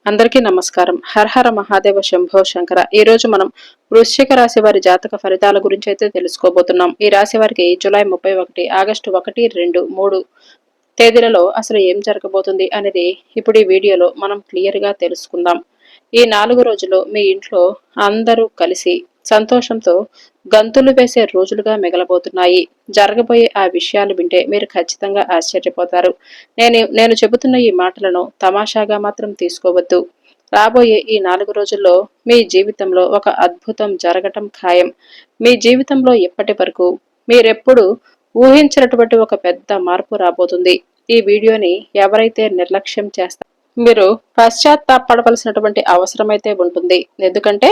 అందరికీ నమస్కారం. హరహర మహాదేవ శంభో శంకర. ఈ రోజు మనం వృశ్చిక రాశి వారి జాతక ఫలితాల గురించి అయితే తెలుసుకోబోతున్నాం. ఈ రాశి వారికి జూలై 31, ఆగస్టు 1, 2, 3 తేదీలలో అసలు ఏం జరగబోతుంది అనేది ఇప్పుడు ఈ వీడియోలో మనం క్లియర్ గా తెలుసుకుందాం. ఈ 4 రోజులు మీ ఇంట్లో అందరూ కలిసి సంతోషంతో గంతులు వేసే రోజులుగా మిగలబోతున్నాయి. జరగబోయే ఆ విషయాలు వింటే మీరు ఖచ్చితంగా ఆశ్చర్యపోతారు. నేను చెబుతున్న ఈ మాటలను తమాషాగా మాత్రం తీసుకోవద్దు. రాబోయే ఈ 4 రోజుల్లో మీ జీవితంలో ఒక అద్భుతం జరగటం ఖాయం. మీ జీవితంలో ఇప్పటి వరకు మీరెప్పుడు ఊహించినటువంటి ఒక పెద్ద మార్పు రాబోతుంది. ఈ వీడియోని ఎవరైతే నిర్లక్ష్యం చేస్తారో మీరు పశ్చాత్తాపడవలసినటువంటి అవసరమైతే ఉంటుంది. ఎందుకంటే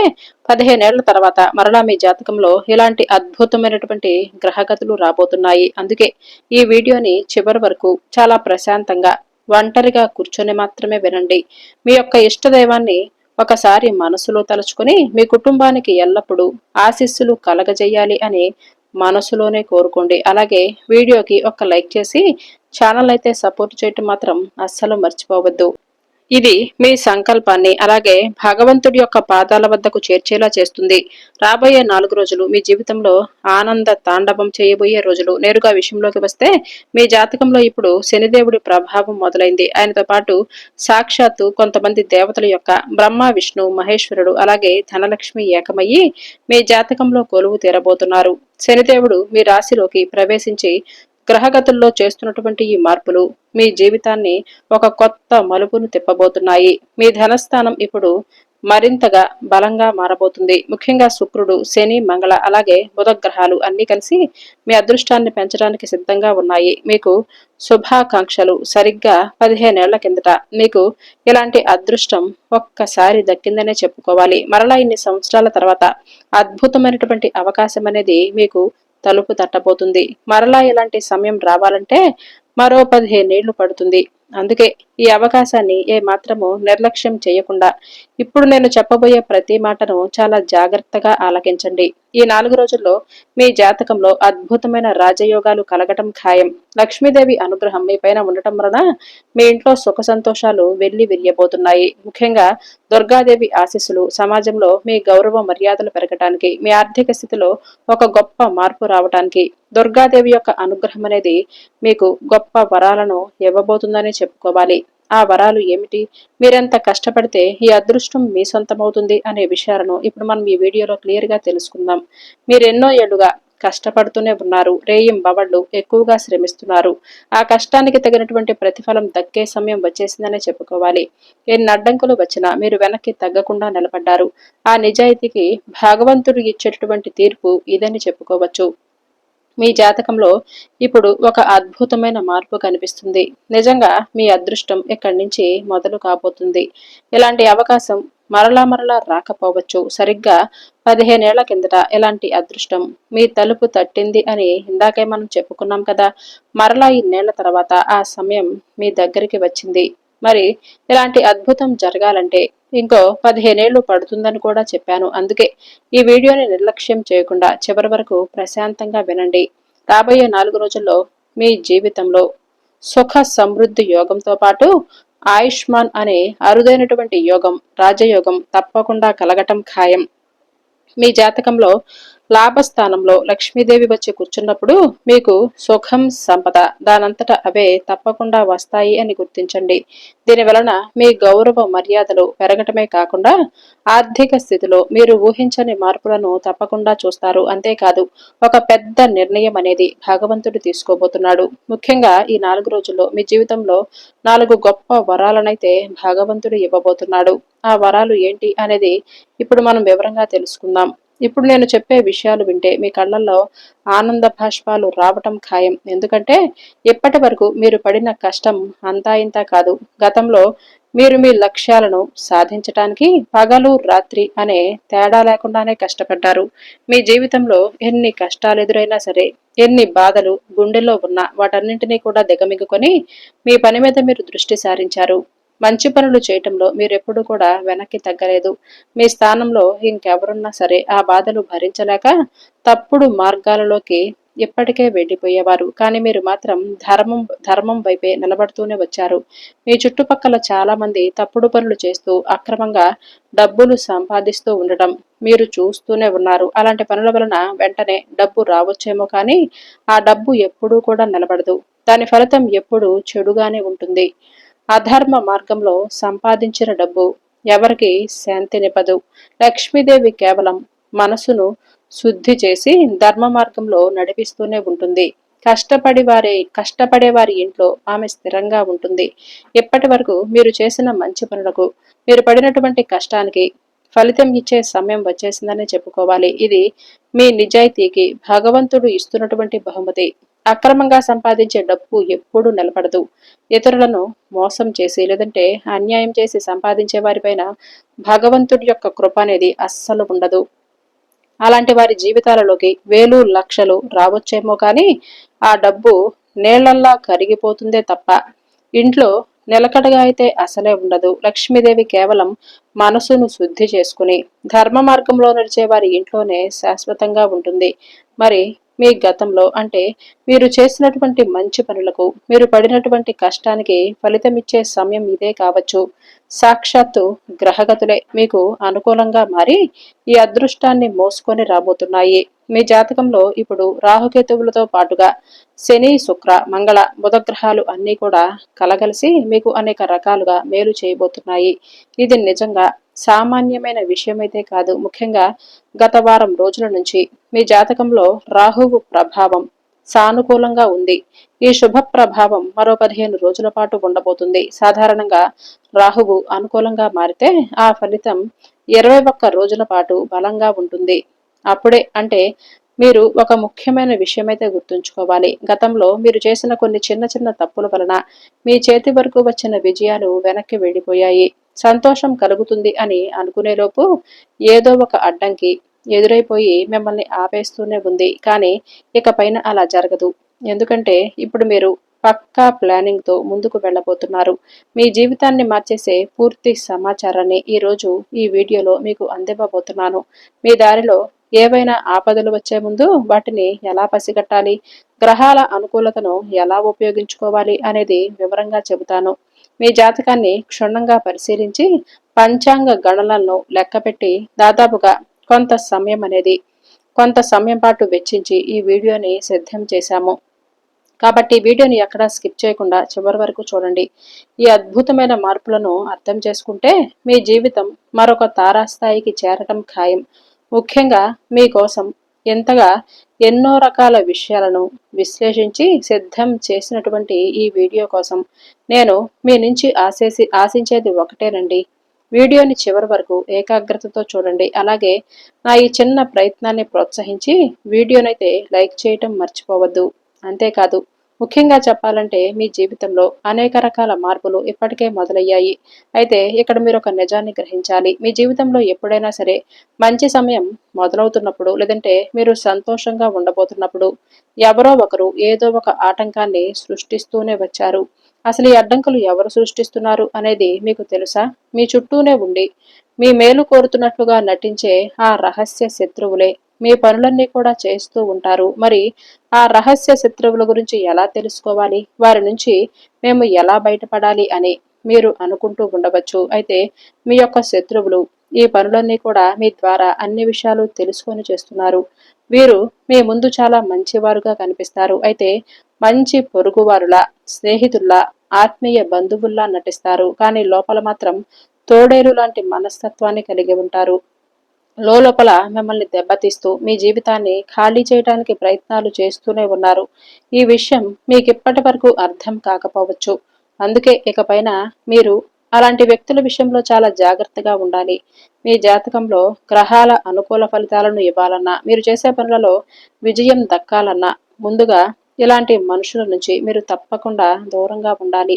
15 ఏళ్ల తర్వాత మరలా మీ జాతకంలో ఇలాంటి అద్భుతమైనటువంటి గ్రహగతులు రాబోతున్నాయి. అందుకే ఈ వీడియోని చివరి వరకు చాలా ప్రశాంతంగా ఒంటరిగా కూర్చొని మాత్రమే వినండి. మీ యొక్క ఇష్టదైవాన్ని ఒకసారి మనసులో తలుచుకుని మీ కుటుంబానికి ఎల్లప్పుడూ ఆశీస్సులు కలగజేయాలి అని మనసులోనే కోరుకోండి. అలాగే వీడియోకి ఒక లైక్ చేసి ఛానల్ అయితే సపోర్ట్ చేయటం మాత్రం అస్సలు మర్చిపోవద్దు. ఇది మీ సంకల్పాన్ని అలాగే భగవంతుడి యొక్క పాదాల వద్దకు చేర్చేలా చేస్తుంది. రాబోయే 4 రోజులు మీ జీవితంలో ఆనంద తాండవం చేయబోయే రోజులు. నేరుగా విషయంలోకి వస్తే మీ జాతకంలో ఇప్పుడు శనిదేవుడి ప్రభావం మొదలైంది. ఆయనతో పాటు సాక్షాత్తు కొంతమంది దేవతల యొక్క బ్రహ్మ, విష్ణు, మహేశ్వరుడు అలాగే ధనలక్ష్మి ఏకమయ్యి మీ జాతకంలో కొలువు తీరబోతున్నారు. శనిదేవుడు మీ రాశిలోకి ప్రవేశించి గ్రహగతుల్లో చేస్తున్నటువంటి ఈ మార్పులు మీ జీవితాన్ని ఒక కొత్త మలుపును తిప్పబోతున్నాయి. మీ ధనస్థానం ఇప్పుడు మరింతగా బలంగా మారబోతుంది. ముఖ్యంగా శుక్రుడు, శని, మంగళ అలాగే బుధ గ్రహాలు అన్ని కలిసి మీ అదృష్టాన్ని పెంచడానికి సిద్ధంగా ఉన్నాయి. మీకు శుభాకాంక్షలు. సరిగ్గా 15 ఏళ్ల కిందట మీకు ఇలాంటి అదృష్టం ఒక్కసారి దక్కిందనే చెప్పుకోవాలి. మరలా ఇన్ని సంవత్సరాల తర్వాత అద్భుతమైనటువంటి అవకాశం అనేది మీకు తలుపు తట్టబోతుంది. మరలా ఇలాంటి సమయం రావాలంటే మరో 15 ఏళ్లు పడుతుంది. అందుకే ఈ అవకాశాన్ని ఏ మాత్రము నిర్లక్ష్యం చేయకుండా ఇప్పుడు నేను చెప్పబోయే ప్రతి మాటను చాలా జాగ్రత్తగా ఆలకించండి. ఈ 4 రోజుల్లో మీ జాతకంలో అద్భుతమైన రాజయోగాలు కలగటం ఖాయం. లక్ష్మీదేవి అనుగ్రహం మీ పైన ఉండటం వలన మీ ఇంట్లో సుఖ సంతోషాలు వెళ్లి విరియబోతున్నాయి. ముఖ్యంగా దుర్గాదేవి ఆశీస్సులు సమాజంలో మీ గౌరవ మర్యాదలు పెరగటానికి, మీ ఆర్థిక స్థితిలో ఒక గొప్ప మార్పు రావటానికి దుర్గాదేవి యొక్క అనుగ్రహం అనేది మీకు గొప్ప వరాలను ఇవ్వబోతుందని చెప్పుకోవాలి. ఆ వరాలు ఏమిటి, మీరెంత కష్టపడితే ఈ అదృష్టం మీ సొంతమవుతుంది అనే విషయాలను ఇప్పుడు మనం ఈ వీడియోలో క్లియర్ గా తెలుసుకుందాం. మీరెన్నో ఏళ్లుగా కష్టపడుతూనే ఉన్నారు. రేయింబవళ్లు ఎక్కువగా శ్రమిస్తున్నారు. ఆ కష్టానికి తగినటువంటి ప్రతిఫలం దక్కే సమయం వచ్చేసిందనే చెప్పుకోవాలి. ఎన్ని అడ్డంకులు వచ్చినా మీరు వెనక్కి తగ్గకుండా నిలబడ్డారు. ఆ నిజాయితీకి భగవంతుడు ఇచ్చేటటువంటి తీర్పు ఇదని చెప్పుకోవచ్చు. మీ జాతకంలో ఇప్పుడు ఒక అద్భుతమైన మార్పు కనిపిస్తుంది. నిజంగా మీ అదృష్టం ఇక్కడి నుంచి మొదలు కాబోతుంది. ఇలాంటి అవకాశం మరలా రాకపోవచ్చు. సరిగ్గా 15 ఏళ్ల కిందట ఇలాంటి అదృష్టం మీ తలుపు తట్టింది అని ఇందాకే మనం చెప్పుకున్నాం కదా. మరలా ఇన్నేళ్ల తర్వాత ఆ సమయం మీ దగ్గరికి వచ్చింది. మరి ఇలాంటి అద్భుతం జరగాలంటే ఇంకో 15 ఏళ్లు పడుతుందని కూడా చెప్పాను. అందుకే ఈ వీడియోని నిర్లక్ష్యం చేయకుండా చివరి వరకు ప్రశాంతంగా వినండి. రాబోయే 4 రోజుల్లో మీ జీవితంలో సుఖ సమృద్ధి యోగంతో పాటు ఆయుష్మాన్ అనే అరుదైనటువంటి యోగం, రాజయోగం తప్పకుండా కలగటం ఖాయం. మీ జాతకంలో లాభస్థానంలో లక్ష్మీదేవి వచ్చి కూర్చున్నప్పుడు మీకు సుఖం, సంపద దానంతట అవే తప్పకుండా వస్తాయి అని గుర్తించండి. దీని వలన మీ గౌరవ మర్యాదలు పెరగటమే కాకుండా ఆర్థిక స్థితిలో మీరు ఊహించని మార్పులను తప్పకుండా చూస్తారు. అంతేకాదు ఒక పెద్ద నిర్ణయం అనేది భగవంతుడు తీసుకోబోతున్నాడు. ముఖ్యంగా ఈ 4 రోజుల్లో మీ జీవితంలో 4 గొప్ప వరాలనైతే భగవంతుడు ఇవ్వబోతున్నాడు. ఆ వరాలు ఏంటి అనేది ఇప్పుడు మనం వివరంగా తెలుసుకుందాం. ఇప్పుడు నేను చెప్పే విషయాలు వింటే మీ కళ్ళల్లో ఆనంద భాష్పాలు రావటం ఖాయం. ఎందుకంటే ఇప్పటి వరకు మీరు పడిన కష్టం అంతా ఇంతా కాదు. గతంలో మీరు మీ లక్ష్యాలను సాధించటానికి పగలు రాత్రి అనే తేడా లేకుండానే కష్టపడ్డారు. మీ జీవితంలో ఎన్ని కష్టాలు ఎదురైనా సరే, ఎన్ని బాధలు గుండెల్లో ఉన్నా వాటన్నింటినీ కూడా దిగమింగుకొని మీ పని మీద మీరు దృష్టి సారించారు. మంచి పనులు చేయటంలో మీరెప్పుడు కూడా వెనక్కి తగ్గలేదు. మీ స్థానంలో ఇంకెవరున్నా సరే ఆ బాధలు భరించలేక తప్పుడు మార్గాలలోకి ఇప్పటికే వెళ్ళిపోయేవారు. కానీ మీరు మాత్రం ధర్మం ధర్మం వైపే నిలబడుతూనే వచ్చారు. మీ చుట్టుపక్కల చాలా మంది తప్పుడు పనులు చేస్తూ అక్రమంగా డబ్బులు సంపాదిస్తూ ఉండటం మీరు చూస్తూనే ఉన్నారు. అలాంటి పనుల వలన వెంటనే డబ్బు రావచ్చేమో కానీ ఆ డబ్బు ఎప్పుడూ కూడా నిలబడదు. దాని ఫలితం ఎప్పుడూ చెడుగానే ఉంటుంది. అధర్మ మార్గంలో సంపాదించిన డబ్బు ఎవరికి శాంతినివ్వదు. లక్ష్మీదేవి కేవలం మనసును శుద్ధి చేసి ధర్మ మార్గంలో నడిపిస్తూనే ఉంటుంది. కష్టపడే వారి ఇంట్లో ఆమె స్థిరంగా ఉంటుంది. ఇప్పటి వరకు మీరు చేసిన మంచి పనులకు, మీరు పడినటువంటి కష్టానికి ఫలితం ఇచ్చే సమయం వచ్చేసిందని చెప్పుకోవాలి. ఇది మీ నిజాయితీకి భగవంతుడు ఇస్తున్నటువంటి బహుమతి. అక్రమంగా సంపాదించే డబ్బు ఎప్పుడూ నిలబడదు. ఇతరులను మోసం చేసి లేదంటే అన్యాయం చేసి సంపాదించే వారిపైన భగవంతుడి యొక్క కృప అనేది అస్సలు ఉండదు. అలాంటి వారి జీవితాలలోకి వేలు లక్షలు రావచ్చేమో కానీ ఆ డబ్బు నీళ్లల్లా కరిగిపోతుందే తప్ప ఇంట్లో నిలకడగా అయితే అసలే ఉండదు. లక్ష్మీదేవి కేవలం మనసును శుద్ధి చేసుకుని ధర్మ మార్గంలో నడిచే వారి ఇంట్లోనే శాశ్వతంగా ఉంటుంది. మరి మీ గతంలో అంటే మీరు చేసినటువంటి మంచి పనులకు, మీరు పడినటువంటి కష్టానికి ఫలితమిచ్చే సమయం ఇదే కావచ్చు. సాక్షాత్తు గ్రహగతులే మీకు అనుకూలంగా మారి ఈ అదృష్టాన్ని మోసుకొని రాబోతున్నాయి. మీ జాతకంలో ఇప్పుడు రాహుకేతువులతో పాటుగా శని, శుక్ర, మంగళ, బుధ గ్రహాలు అన్నీ కూడా కలగలిసి మీకు అనేక రకాలుగా మేలు చేయబోతున్నాయి. ఇది నిజంగా సామాన్యమైన విషయమైతే కాదు. ముఖ్యంగా గత వారం రోజుల నుంచి మీ జాతకంలో రాహువు ప్రభావం సానుకూలంగా ఉంది. ఈ శుభ ప్రభావం మరో 15 రోజుల పాటు ఉండబోతుంది. సాధారణంగా రాహువు అనుకూలంగా మారితే ఆ ఫలితం 21 రోజుల పాటు బలంగా ఉంటుంది. అప్పుడే అంటే మీరు ఒక ముఖ్యమైన విషయమైతే గుర్తుంచుకోవాలి. గతంలో మీరు చేసిన కొన్ని చిన్న చిన్న తప్పుల వలన మీ చేతి వరకు వచ్చిన విజయాలు వెనక్కి వెళ్ళిపోయాయి. సంతోషం కలుగుతుంది అని అనుకునేలోపు ఏదో ఒక అడ్డంకి ఎదురైపోయి మిమ్మల్ని ఆపేస్తూనే ఉంది. కానీ ఇకపైన అలా జరగదు. ఎందుకంటే ఇప్పుడు మీరు పక్కా ప్లానింగ్ తో ముందుకు వెళ్ళబోతున్నారు. మీ జీవితాన్ని మార్చేసే పూర్తి సమాచారాన్ని ఈరోజు ఈ వీడియోలో మీకు అందివ్వబోతున్నాను. మీ దారిలో ఏవైనా ఆపదలు వచ్చే ముందు వాటిని ఎలా పసిగట్టాలి, గ్రహాల అనుకూలతను ఎలా ఉపయోగించుకోవాలి అనేది వివరంగా చెబుతాను. మీ జాతకాన్ని క్షుణ్ణంగా పరిశీలించి పంచాంగ గణనలను లెక్కపెట్టి దాదాపుగా కొంత సమయం పాటు వెచ్చించి ఈ వీడియోని సిద్ధం చేశాము. కాబట్టి వీడియోని ఎక్కడా స్కిప్ చేయకుండా చివరి వరకు చూడండి. ఈ అద్భుతమైన మార్పులను అర్థం చేసుకుంటే మీ జీవితం మరొక తారాస్థాయికి చేరటం ఖాయం. ముఖ్యంగా మీకోసం ఎంతగా ఎన్నో రకాల విషయాలను విశ్లేషించి సిద్ధం చేసినటువంటి ఈ వీడియో కోసం నేను మీ నుంచి ఆశించేది ఒకటేనండి. వీడియోని చివరి వరకు ఏకాగ్రతతో చూడండి. అలాగే నా ఈ చిన్న ప్రయత్నాన్ని ప్రోత్సహించి వీడియోనైతే లైక్ చేయటం మర్చిపోవద్దు. అంతేకాదు, ముఖ్యంగా చెప్పాలంటే మీ జీవితంలో అనేక రకాల మార్పులు ఇప్పటికే మొదలయ్యాయి. అయితే ఇక్కడ మీరు ఒక నిజాన్ని గ్రహించాలి. మీ జీవితంలో ఎప్పుడైనా సరే మంచి సమయం మొదలవుతున్నప్పుడు లేదంటే మీరు సంతోషంగా ఉండబోతున్నప్పుడు ఎవరో ఒకరు ఏదో ఒక ఆటంకాన్ని సృష్టిస్తూనే వచ్చారు. అసలు ఈ అడ్డంకులు ఎవరు సృష్టిస్తున్నారు అనేది మీకు తెలుసా? మీ చుట్టూనే ఉండి మీ మేలు కోరుతున్నట్లుగా నటించే ఆ రహస్య శత్రువులే మీ పనులన్నీ కూడా చేస్తూ ఉంటారు. మరి ఆ రహస్య శత్రువుల గురించి ఎలా తెలుసుకోవాలి, వారి నుంచి మేము ఎలా బయటపడాలి అని మీరు అనుకుంటూ ఉండవచ్చు. అయితే మీ యొక్క శత్రువులు ఈ పనులన్నీ కూడా మీ ద్వారా అన్ని విషయాలు తెలుసుకొని చేస్తున్నారు. వీరు మీ ముందు చాలా మంచివారుగా కనిపిస్తారు. అయితే మంచి పొరుగువారులా, స్నేహితుల్లా, ఆత్మీయ బంధువుల్లా నటిస్తారు. కానీ లోపల మాత్రం తోడేలు లాంటి మనస్తత్వాన్ని కలిగి ఉంటారు. లోపల మిమ్మల్ని దెబ్బతీస్తూ మీ జీవితాన్ని ఖాళీ చేయడానికి ప్రయత్నాలు చేస్తూనే ఉన్నారు. ఈ విషయం మీకు ఇప్పటి వరకు అర్థం కాకపోవచ్చు. అందుకే ఇకపైన మీరు అలాంటి వ్యక్తుల విషయంలో చాలా జాగ్రత్తగా ఉండాలి. మీ జాతకంలో గ్రహాల అనుకూల ఫలితాలను ఇవ్వాలన్నా, మీరు చేసే పనులలో విజయం దక్కాలన్నా ముందుగా ఇలాంటి మనుషుల నుంచి మీరు తప్పకుండా దూరంగా ఉండాలి.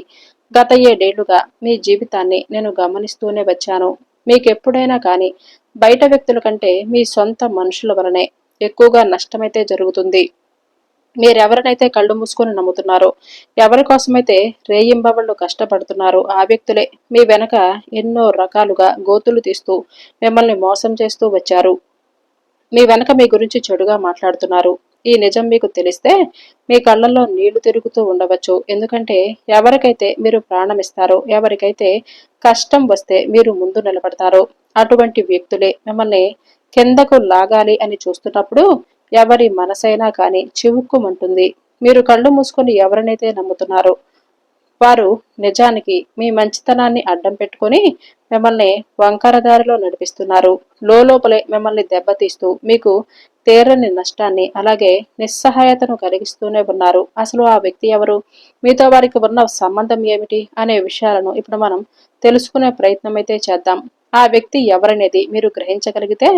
గత 7 ఏళ్లుగా మీ జీవితాన్ని నేను గమనిస్తూనే వచ్చాను. మీకెప్పుడైనా కానీ బయట వ్యక్తుల కంటే మీ సొంత మనుషుల వలనే ఎక్కువగా నష్టమైతే జరుగుతుంది. మీరెవరినైతే కళ్ళు మూసుకొని నమ్ముతున్నారో, ఎవరి కోసమైతే రేయింబవళ్లు కష్టపడుతున్నారో ఆ వ్యక్తులే మీ వెనక ఎన్నో రకాలుగా గోతులు తీస్తూ మిమ్మల్ని మోసం చేస్తూ వచ్చారు. మీ వెనక మీ గురించి చెడుగా మాట్లాడుతున్నారు. ఈ నిజం మీకు తెలిస్తే మీ కళ్ళల్లో నీళ్లు తిరుగుతూ ఉండవచ్చు. ఎందుకంటే ఎవరికైతే మీరు ప్రాణం ఇస్తారో, ఎవరికైతే కష్టం వస్తే మీరు ముందు నిలబడతారో అటువంటి వ్యక్తులే మిమ్మల్ని కిందకు లాగాలి అని చూస్తున్నప్పుడు ఎవరి మనసైనా కానీ చివుక్కుమంటుంది. మీరు కళ్ళు మూసుకొని ఎవరినైతే నమ్ముతున్నారో వారు నిజానికి మీ మంచితనాన్ని అడ్డం పెట్టుకొని మిమ్మల్ని వంకర దారిలో నడిపిస్తున్నారు. లోపలే మిమ్మల్ని దెబ్బతీస్తూ మీకు తీరని నష్టాన్ని అలాగే నిస్సహాయతను కలిగిస్తూనే ఉన్నారు. అసలు ఆ వ్యక్తి ఎవరు, మీతో వారికి ఉన్న సంబంధం ఏమిటి అనే విషయాలను ఇప్పుడు మనం తెలుసుకునే ప్రయత్నం అయితే చేద్దాం. ఆ వ్యక్తి ఎవరనేది మీరు గ్రహించగలిగితే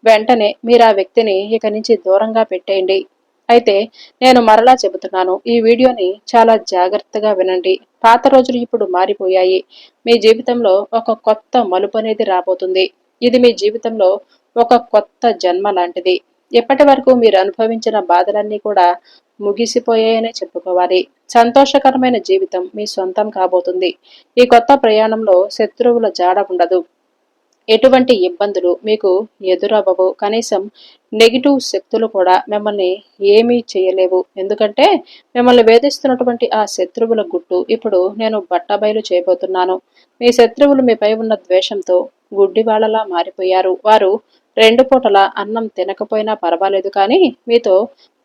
వెంటనే మీరు ఆ వ్యక్తిని ఇక నుంచి దూరంగా పెట్టేయండి. అయితే నేను మరలా చెబుతున్నాను, ఈ వీడియోని చాలా జాగ్రత్తగా వినండి. పాత రోజులు ఇప్పుడు మారిపోయాయి. మీ జీవితంలో ఒక కొత్త మలుపు అనేది రాబోతుంది. ఇది మీ జీవితంలో ఒక కొత్త జన్మ లాంటిది. ఇప్పటి వరకు మీరు అనుభవించిన బాధలన్నీ కూడా ముగిసిపోయాయనే చెప్పుకోవాలి. సంతోషకరమైన జీవితం మీ సొంతం కాబోతుంది. ఈ కొత్త ప్రయాణంలో శత్రువుల జాడ ఉండదు. ఎటువంటి ఇబ్బందులు మీకు ఎదురవ్వవు. కనీసం నెగిటివ్ శక్తులు కూడా మిమ్మల్ని ఏమీ చేయలేవు. ఎందుకంటే మిమ్మల్ని వేధిస్తున్నటువంటి ఆ శత్రువుల గుట్టు ఇప్పుడు నేను బట్టబయలు చేయబోతున్నాను. మీ శత్రువులు మీపై ఉన్న ద్వేషంతో గుడ్డివాళ్లలా మారిపోయారు. వారు 2 పూటల అన్నం తినకపోయినా పర్వాలేదు, కానీ మీతో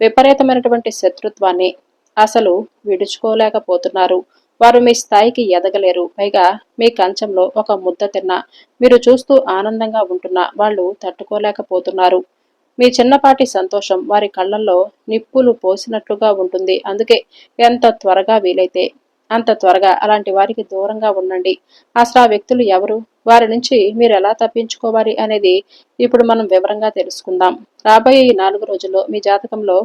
విపరీతమైనటువంటి శత్రుత్వాన్ని అసలు విడుచుకోలేకపోతున్నారు. వారు మీ స్థాయికి ఎదగలేరు. పైగా మీ కంచంలో ఒక ముద్ద తిన్నా మీరు చూస్తూ ఆనందంగా ఉంటున్నా వాళ్ళు తట్టుకోలేకపోతున్నారు. మీ చిన్నపాటి సంతోషం వారి కళ్ళల్లో నిప్పులు పోసినట్లుగా ఉంటుంది. అందుకే ఎంత త్వరగా వీలైతే అంత త్వరగా అలాంటి వారికి దూరంగా ఉండండి. అసలు ఆ వ్యక్తులు ఎవరు, వారి నుంచి మీరు ఎలా తప్పించుకోవాలి అనేది ఇప్పుడు మనం వివరంగా తెలుసుకుందాం. రాబోయే ఈ 4 రోజుల్లో మీ జాతకంలో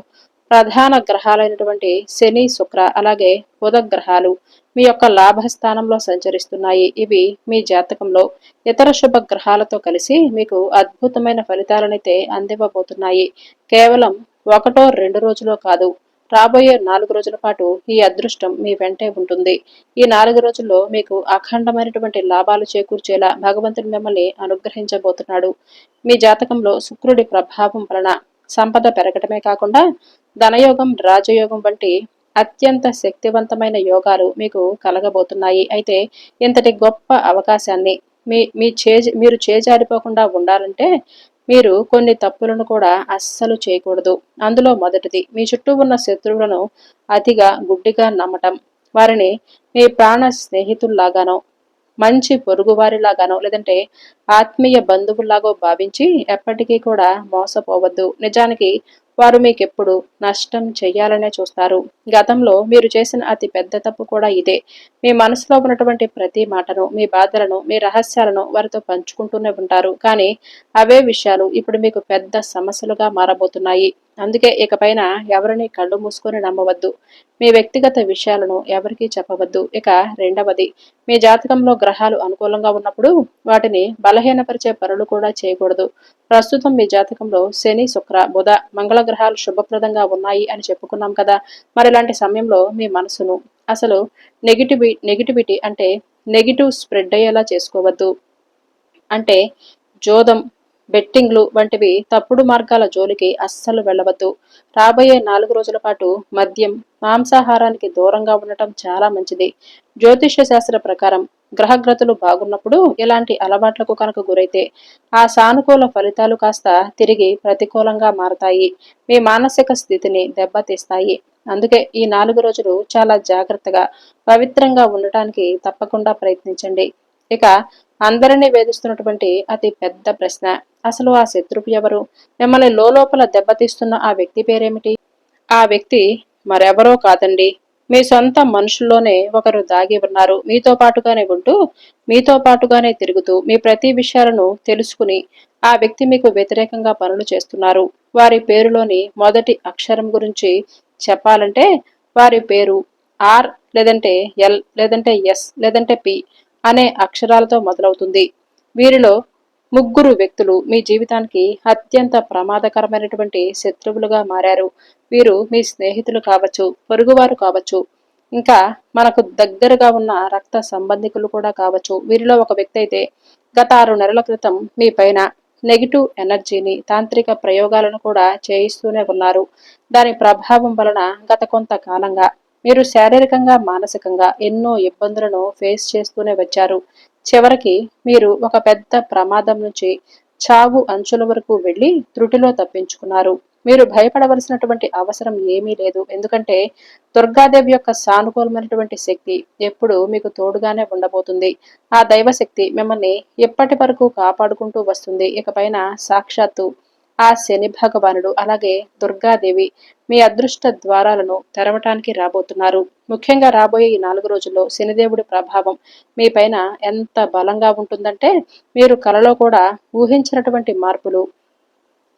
ప్రధాన గ్రహాలైనటువంటి శని, శుక్ర అలాగే బుధ గ్రహాలు మీ యొక్క లాభస్థానంలో సంచరిస్తున్నాయి. ఇవి మీ జాతకంలో ఇతర శుభ గ్రహాలతో కలిసి మీకు అద్భుతమైన ఫలితాలనైతే అందివ్వబోతున్నాయి. కేవలం 1-2 రోజులో కాదు, రాబోయే 4 రోజుల పాటు ఈ అదృష్టం మీ వెంటే ఉంటుంది. ఈ 4 రోజుల్లో మీకు అఖండమైనటువంటి లాభాలు చేకూర్చేలా భగవంతుడు మిమ్మల్ని అనుగ్రహించబోతున్నాడు. మీ జాతకంలో శుక్రుడి ప్రభావం వలన సంపద పెరగటమే కాకుండా ధనయోగం, రాజయోగం వంటి అత్యంత శక్తివంతమైన యోగాలు మీకు కలగబోతున్నాయి. అయితే ఇంతటి గొప్ప అవకాశాన్ని మీరు చేజారిపోకుండా ఉండాలంటే మీరు కొన్ని తప్పులను కూడా అస్సలు చేయకూడదు. అందులో మొదటిది, మీ చుట్టూ ఉన్న శత్రువులను అతిగా గుడ్డిగా నమ్మటం. వారిని మీ ప్రాణ స్నేహితుల్లాగానో, మంచి పొరుగువారిలాగానో లేదంటే ఆత్మీయ బంధువుల్లాగో భావించి ఎప్పటికీ కూడా మోసపోవద్దు. నిజానికి వారు మీకెప్పుడు నష్టం చెయ్యాలనే చూస్తారు. గతంలో మీరు చేసిన అతి పెద్ద తప్పు కూడా ఇదే. మీ మనసులో ఉన్నటువంటి ప్రతి మాటను, మీ బాధలను, మీ రహస్యాలను వారితో పంచుకుంటూనే ఉంటారు. కానీ అవే విషయాలు ఇప్పుడు మీకు పెద్ద సమస్యలుగా మారబోతున్నాయి. అందుకే ఇకపైన ఎవరిని కళ్ళు మూసుకొని నమ్మవద్దు. మీ వ్యక్తిగత విషయాలను ఎవరికీ చెప్పవద్దు. ఇక రెండవది, మీ జాతకంలో గ్రహాలు అనుకూలంగా ఉన్నప్పుడు వాటిని బలహీనపరిచే పనులు కూడా చేయకూడదు. ప్రస్తుతం మీ జాతకంలో శని, శుక్ర, బుధ, మంగళ గ్రహాలు శుభప్రదంగా ఉన్నాయి అని చెప్పుకున్నాం కదా. మరి ఇలాంటి సమయంలో మీ మనసును అసలు నెగిటివిటీ అంటే నెగిటివ్ స్ప్రెడ్ అయ్యేలా చేసుకోవద్దు. అంటే జోదం, బెట్టింగ్లు వంటివి తప్పుడు మార్గాల జోలికి అస్సలు వెళ్ళవద్దు. రాబోయే 4 రోజుల పాటు మద్యం, మాంసాహారానికి దూరంగా ఉండటం చాలా మంచిది. జ్యోతిష్య శాస్త్ర ప్రకారం గ్రహగ్రతులు బాగున్నప్పుడు ఇలాంటి అలవాట్లకు కనుక గురైతే ఆ సానుకూల ఫలితాలు కాస్త తిరిగి ప్రతికూలంగా మారతాయి. మీ మానసిక స్థితిని దెబ్బతీస్తాయి. అందుకే ఈ 4 రోజులు చాలా జాగ్రత్తగా, పవిత్రంగా ఉండటానికి తప్పకుండా ప్రయత్నించండి. ఇక అందరినీ వేధిస్తున్నటువంటి అతి పెద్ద ప్రశ్న, అసలు ఆ శత్రువు ఎవరు, మిమ్మల్ని లోపల దెబ్బతీస్తున్న ఆ వ్యక్తి పేరేమిటి? ఆ వ్యక్తి మరెవరో కాదండి, మీ సొంత మనుషుల్లోనే ఒకరు దాగి ఉన్నారు. మీతో పాటుగానే ఉంటూ, మీతో పాటుగానే తిరుగుతూ, మీ ప్రతి విషయాలను తెలుసుకుని ఆ వ్యక్తి మీకు వ్యతిరేకంగా పనులు చేస్తున్నారు. వారి పేరులోని మొదటి అక్షరం గురించి చెప్పాలంటే వారి పేరు ఆర్ లేదంటే ఎల్ లేదంటే ఎస్ లేదంటే పి అనే అక్షరాలతో మొదలవుతుంది. వీరిలో 3 వ్యక్తులు మీ జీవితానికి అత్యంత ప్రమాదకరమైనటువంటి శత్రువులుగా మారారు. వీరు మీ స్నేహితులు కావచ్చు, పొరుగువారు కావచ్చు, ఇంకా మనకు దగ్గరగా ఉన్న రక్త సంబంధికులు కూడా కావచ్చు. వీరిలో ఒక వ్యక్తి అయితే గత 6 నెలల క్రితం మీ పైన నెగిటివ్ ఎనర్జీని, తాంత్రిక ప్రయోగాలను కూడా చేయిస్తూనే ఉన్నారు. దాని ప్రభావం వలన గత కొంతకాలంగా మీరు శారీరకంగా, మానసికంగా ఎన్నో ఇబ్బందులను ఫేస్ చేస్తూనే వచ్చారు. చివరికి మీరు ఒక పెద్ద ప్రమాదం నుంచి చావు అంచుల వరకు వెళ్లి త్రుటిలో తప్పించుకున్నారు. మీరు భయపడవలసినటువంటి అవసరం ఏమీ లేదు. ఎందుకంటే దుర్గాదేవి యొక్క సానుకూలమైనటువంటి శక్తి ఎప్పుడు మీకు తోడుగానే ఉండబోతుంది. ఆ దైవశక్తి మిమ్మల్ని ఎప్పటి వరకు కాపాడుకుంటూ వస్తుంది. ఇకపైన సాక్షాత్తు ఆ శని భగవానుడు అలాగే దుర్గాదేవి మీ అదృష్ట ద్వారాలను తెరవటానికి రాబోతున్నారు. ముఖ్యంగా రాబోయే ఈ 4 రోజుల్లో శనిదేవుడి ప్రభావం మీ పైన ఎంత బలంగా ఉంటుందంటే మీరు కలలో కూడా ఊహించినటువంటి మార్పులు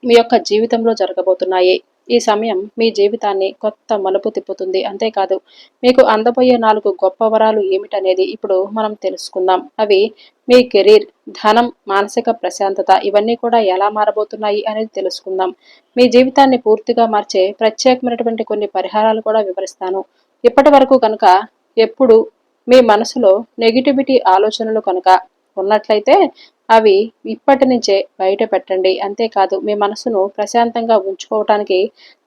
మీ యొక్క జీవితంలో జరగబోతున్నాయి. ఈ సమయం మీ జీవితాన్ని కొత్త మలుపు తిప్పుతుంది. అంతేకాదు మీకు అందబోయే 4 గొప్ప వరాలు ఏమిటనేది ఇప్పుడు మనం తెలుసుకుందాం. అవి మీ కెరీర్, ధనం, మానసిక ప్రశాంతత ఇవన్నీ కూడా ఎలా మారబోతున్నాయి అనేది తెలుసుకుందాం. మీ జీవితాన్ని పూర్తిగా మార్చే ప్రత్యేకమైనటువంటి కొన్ని పరిహారాలు కూడా వివరిస్తాను. ఇప్పటి వరకు కనుక ఎప్పుడు మీ మనసులో నెగిటివిటీ ఆలోచనలు కనుక ఉన్నట్లయితే అవి ఇప్పటి నుంచే బయట పెట్టండి. అంతేకాదు మీ మనసును ప్రశాంతంగా ఉంచుకోవటానికి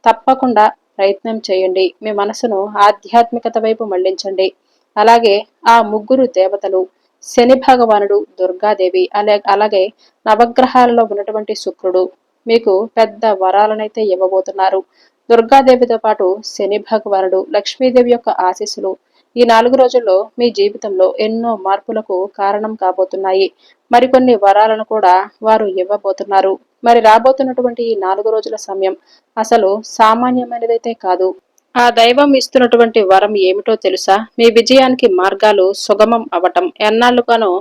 తప్పకుండా ప్రయత్నం చేయండి. మీ మనసును ఆధ్యాత్మికత వైపు మళ్లించండి. అలాగే ఆ ముగ్గురు దేవతలు శని భగవానుడు, దుర్గాదేవి అలాగే నవగ్రహాలలో ఉన్నటువంటి శుక్రుడు మీకు పెద్ద వరాలనైతే ఇవ్వబోతున్నారు. దుర్గాదేవితో పాటు శని భగవానుడు, లక్ష్మీదేవి యొక్క ఆశీస్సులు ఈ 4 రోజుల్లో మీ జీవితంలో ఎన్నో మార్పులకు కారణం కాబోతున్నాయి. మరికొన్ని వరాలను కూడా వారు ఇవ్వబోతున్నారు. మరి రాబోతున్నటువంటి ఈ 4 రోజుల సమయం అసలు సామాన్యమైనదైతే కాదు. ఆ దైవం ఇస్తున్నటువంటి వరం ఏమిటో తెలుసా? మీ విజయానికి మార్గాలు సుగమం అవటం, ఎన్నాళ్లుగానో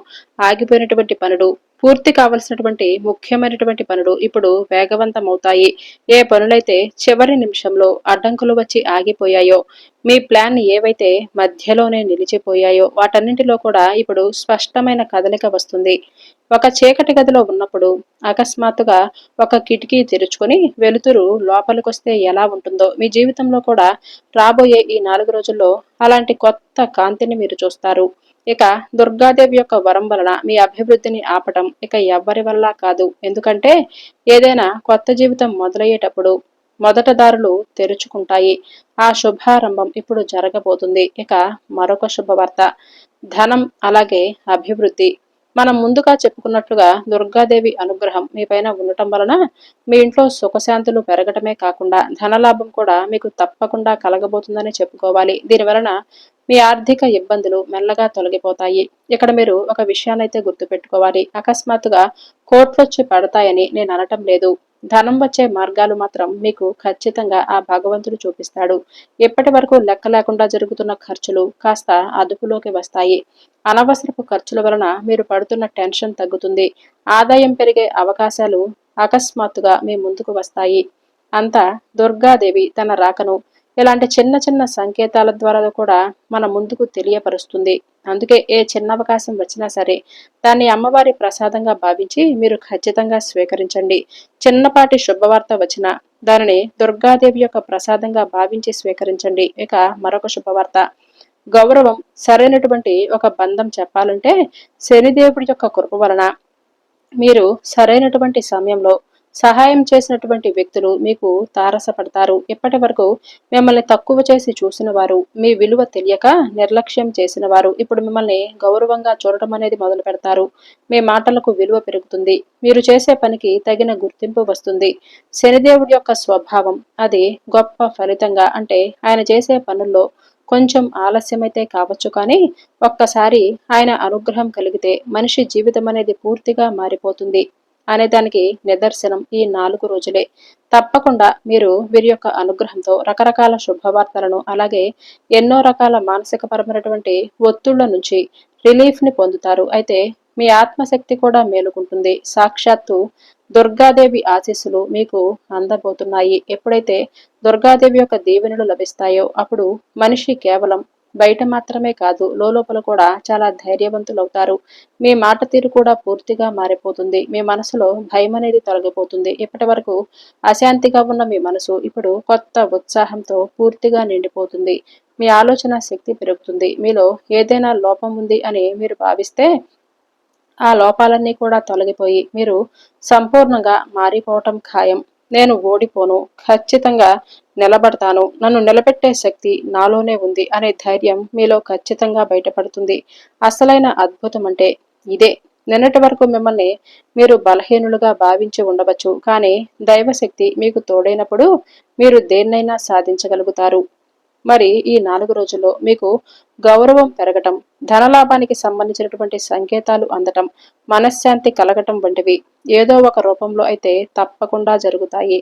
ఆగిపోయినటువంటి పనులు, పూర్తి కావలసినటువంటి ముఖ్యమైనటువంటి పనులు ఇప్పుడు వేగవంతమవుతాయి. ఏ పనులైతే చివరి నిమిషంలో అడ్డంకులు వచ్చి ఆగిపోయాయో, మీ ప్లాన్ ఏవైతే మధ్యలోనే నిలిచిపోయాయో వాటన్నింటిలో కూడా ఇప్పుడు స్పష్టమైన కదలిక వస్తుంది. ఒక చీకటి గదిలో ఉన్నప్పుడు అకస్మాత్తుగా ఒక కిటికీ తెరుచుకొని వెలుతురు లోపలికొస్తే ఎలా ఉంటుందో మీ జీవితంలో కూడా రాబోయే ఈ 4 రోజుల్లో అలాంటి కొత్త కాంతిని మీరు చూస్తారు. ఇక దుర్గాదేవి యొక్క వరం వలన మీ అభివృద్ధిని ఆపటం ఇక ఎవ్వరి వల్ల కాదు. ఎందుకంటే ఏదైనా కొత్త జీవితం మొదలయ్యేటప్పుడు మొదట దారులు తెరుచుకుంటాయి. ఆ శుభారంభం ఇప్పుడు జరగబోతుంది. ఇక మరొక శుభవార్త, ధనం అలాగే అభివృద్ధి. మనం ముందుగా చెప్పుకున్నట్లుగా దుర్గాదేవి అనుగ్రహం మీ పైన ఉండటం వలన మీ ఇంట్లో సుఖశాంతులు పెరగటమే కాకుండా ధనలాభం కూడా మీకు తప్పకుండా కలగబోతుందని చెప్పుకోవాలి. దీని వలన మీ ఆర్థిక ఇబ్బందులు మెల్లగా తొలగిపోతాయి. ఇక్కడ మీరు ఒక విషయాన్నైతే గుర్తుపెట్టుకోవాలి. అకస్మాత్తుగా కోట్లొచ్చి పడతాయని నేను అనటం లేదు. ధనం వచ్చే మార్గాలు మాత్రం మీకు ఖచ్చితంగా ఆ భగవంతుడు చూపిస్తాడు. ఇప్పటి వరకు లెక్క లేకుండా జరుగుతున్న ఖర్చులు కాస్త అదుపులోకి వస్తాయి. అనవసరపు ఖర్చుల వలన మీరు పడుతున్న టెన్షన్ తగ్గుతుంది. ఆదాయం పెరిగే అవకాశాలు అకస్మాత్తుగా మీ ముందుకు వస్తాయి. అంతా దుర్గాదేవి తన రాకను ఇలాంటి చిన్న చిన్న సంకేతాల ద్వారా కూడా మన ముందుకు తెలియపరుస్తుంది. అందుకే ఏ చిన్న అవకాశం వచ్చినా సరే దాన్ని అమ్మవారి ప్రసాదంగా భావించి మీరు ఖచ్చితంగా స్వీకరించండి. చిన్నపాటి శుభవార్త వచ్చినా దానిని దుర్గాదేవి యొక్క ప్రసాదంగా భావించి స్వీకరించండి. ఇక మరొక శుభవార్త, గౌరవం, సరైనటువంటి ఒక బంధం చెప్పాలంటే శనిదేవుడి యొక్క కృప వలన మీరు సరైనటువంటి సమయంలో సహాయం చేసినటువంటి వ్యక్తులు మీకు తారసపడతారు. ఇప్పటి వరకు మిమ్మల్ని తక్కువ చేసి చూసిన వారు, మీ విలువ తెలియక నిర్లక్ష్యం చేసిన వారు ఇప్పుడు మిమ్మల్ని గౌరవంగా చూడటం అనేది మొదలు పెడతారు. మీ మాటలకు విలువ పెరుగుతుంది. మీరు చేసే పనికి తగిన గుర్తింపు వస్తుంది. శనిదేవుడి యొక్క స్వభావం అది గొప్ప ఫలితంగా అంటే ఆయన చేసే పనుల్లో కొంచెం ఆలస్యమైతే కావచ్చు కానీ ఒక్కసారి ఆయన అనుగ్రహం కలిగితే మనిషి జీవితం అనేది పూర్తిగా మారిపోతుంది అనేదానికి నిదర్శనం ఈ 4 రోజులే. తప్పకుండా మీరు వీరి యొక్క అనుగ్రహంతో రకరకాల శుభవార్తలను అలాగే ఎన్నో రకాల మానసిక పరమైనటువంటి ఒత్తిళ్ల నుంచి రిలీఫ్ ని పొందుతారు. అయితే మీ ఆత్మశక్తి కూడా మేలుకుంటుంది. సాక్షాత్తు దుర్గాదేవి ఆశీస్సులు మీకు అందబోతున్నాయి. ఎప్పుడైతే దుర్గాదేవి యొక్క దీవెనలు లభిస్తాయో అప్పుడు మనిషి కేవలం బయట మాత్రమే కాదు లోపల కూడా చాలా ధైర్యవంతులవుతారు. మీ మాట తీరు కూడా పూర్తిగా మారిపోతుంది. మీ మనసులో భయం అనేది తొలగిపోతుంది. ఇప్పటి వరకు అశాంతిగా ఉన్న మీ మనసు ఇప్పుడు కొత్త ఉత్సాహంతో పూర్తిగా నిండిపోతుంది. మీ ఆలోచన శక్తి పెరుగుతుంది. మీలో ఏదైనా లోపం ఉంది అని మీరు భావిస్తే ఆ లోపాలన్నీ కూడా తొలగిపోయి మీరు సంపూర్ణంగా మారిపోవటం ఖాయం. నేను ఓడిపోను, ఖచ్చితంగా నిలబడతాను, నన్ను నిలబెట్టే శక్తి నాలోనే ఉంది అనే ధైర్యం మీలో ఖచ్చితంగా బయటపడుతుంది. అసలైన అద్భుతం అంటే ఇదే. నిన్నటి వరకు మిమ్మల్ని మీరు బలహీనులుగా భావించి ఉండవచ్చు, కానీ దైవశక్తి మీకు తోడైనప్పుడు మీరు దేన్నైనా సాధించగలుగుతారు. మరి ఈ 4 రోజుల్లో మీకు గౌరవం పెరగటం, ధనలాభానికి సంబంధించినటువంటి సంకేతాలు అందటం, మనశ్శాంతి కలగటం వంటివి ఏదో ఒక రూపంలో అయితే తప్పకుండా జరుగుతాయి.